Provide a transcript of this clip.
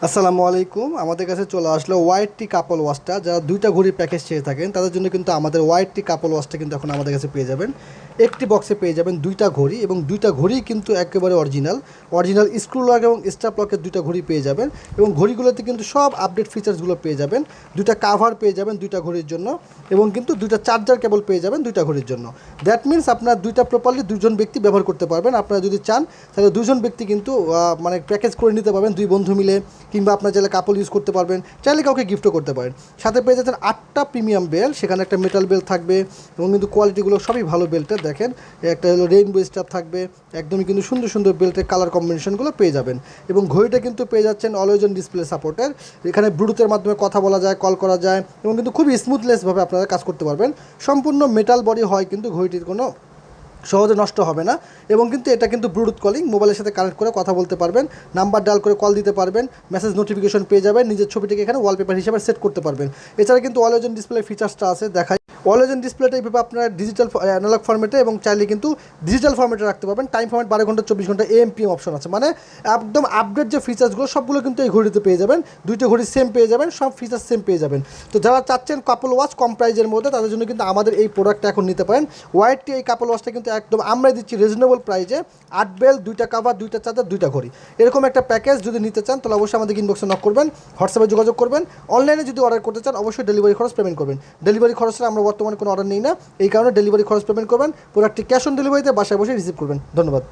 আসসালামু আলাইকুম। আমাদের কাছে চলে আসলো ওয়াইটি কাপল ওয়াচটা। যারা দুইটা ঘড়ির প্যাকেজ চেয়ে থাকেন তাদের জন্য কিন্তু আমাদের ওয়াইটি কাপল ওয়াচটা কিন্তু এখন আমাদের কাছে পেয়ে যাবেন। একটি বক্সে পেয়ে যাবেন দুইটা ঘড়ি, এবং দুইটা ঘড়ি কিন্তু একেবারে অরিজিনাল স্ক্রু লক এবং স্ট্র্যাপ লকের দুইটা ঘড়ি পেয়ে যাবেন। এবং ঘড়িগুলোতে কিন্তু সব আপডেট ফিচার্সগুলো পেয়ে যাবেন। দুইটা কাভার পেয়ে যাবেন দুইটা ঘড়ির জন্য, এবং কিন্তু দুইটা চার্জার কেবল পেয়ে যাবেন দুইটা ঘড়ির জন্য। দ্যাট মিনস আপনার দুইটা প্রপারলি দুজন ব্যক্তি ব্যবহার করতে পারবেন। আপনারা যদি চান তাহলে দুজন ব্যক্তি কিন্তু মানে প্যাকেজ করে নিতে পারবেন, দুই বন্ধু মিলে, কিংবা আপনার চাইলে কাপল ইউজ করতে পারবেন, চাইলে কাউকে গিফটও করতে পারেন। সাথে পেয়ে যাচ্ছেন 8টা প্রিমিয়াম বেল, সেখানে একটা মেটাল বেল থাকবে, এবং কিন্তু কোয়ালিটিগুলো সবই ভালো বেল্টের। দেখেন একটা হলো রেইনবো স্টার থাকবে, একদমই কিন্তু সুন্দর সুন্দর বেল্টের কালার কম্বিনেশনগুলো পেয়ে যাবেন। এবং ঘড়িটা কিন্তু পেয়ে যাচ্ছেন অলওয়েজ অন ডিসপ্লে সাপোর্টের। এখানে ব্লুটুথের মাধ্যমে কথা বলা যায়, কল করা যায়, এবং কিন্তু খুবই স্মুথলেসভাবে আপনারা কাজ করতে পারবেন। সম্পূর্ণ মেটাল বডি হয়, কিন্তু ঘড়িটির কোনো সহজে নষ্ট হবে না। এবং কিন্তু এটা কিন্তু ব্লুটুথ কলিং, মোবাইলের সাথে কানেক্ট করে কথা বলতে পারবেন, নাম্বার ডায়াল করে কল দিতে পারবেন, মেসেজ নোটিফিকেশন পেয়ে যাবেন, নিজের ছবিটিকে এখানে ওয়ালপেপার হিসেবে সেট করতে পারবেন। এছাড়া কিন্তু অলওয়েজ অন ডিসপ্লে ফিচার্সটা আছে, দেখাই। অলওয়েজ অন ডিসপ্লেটা এইভাবে আপনার ডিজিটাল অ্যানালগ ফর্মেটে, এবং চাইলে কিন্তু ডিজিটাল ফর্মেটে রাখতে পারবেন। টাইম ফর্মেট 12 ঘন্টা 24 ঘন্টা AM/PM অপশন আছে, মানে একদম আপডেট যে ফিচার্সগুলো সবগুলো কিন্তু এই ঘড়িতে পেয়ে যাবেন। দুইটা ঘড়ি সেম পেয়ে যাবেন, সব ফিচার্স সেম পেয়ে যাবেন। তো যারা চাচ্ছেন কাপল ওয়াচ কম প্রাইজের মধ্যে, তাদের জন্য কিন্তু আমাদের এই প্রোডাক্টটা এখন নিতে পারেন। ওয়াইটি এই কাপল ওয়াচটা কিন্তু একদম আমরাই দিচ্ছি রিজনেবল প্রাইজে। 8 বেল, দুইটা কাভার, দুইটা চার্জার, দুইটা ঘড়ি, এরকম একটা প্যাকেজ যদি নিতে চান তাহলে অবশ্যই আমাদের ইনবক্সে নক করবেন, হোয়াটসঅ্যাপে যোগাযোগ করবেন। অনলাইনে যদি অর্ডার করতে চান অবশ্যই ডেলিভারি খরচ পেমেন্ট করবেন। ডেলিভারি খরচটা আমরা বর্তমানে কোনো অর্ডার নিই না, এই কারণে ডেলিভারি খরচ পেমেন্ট করবেন। প্রোডাক্টটি ক্যাশ অন ডেলিভারিতে বাসায় বসে রিসিভ করবেন। ধন্যবাদ।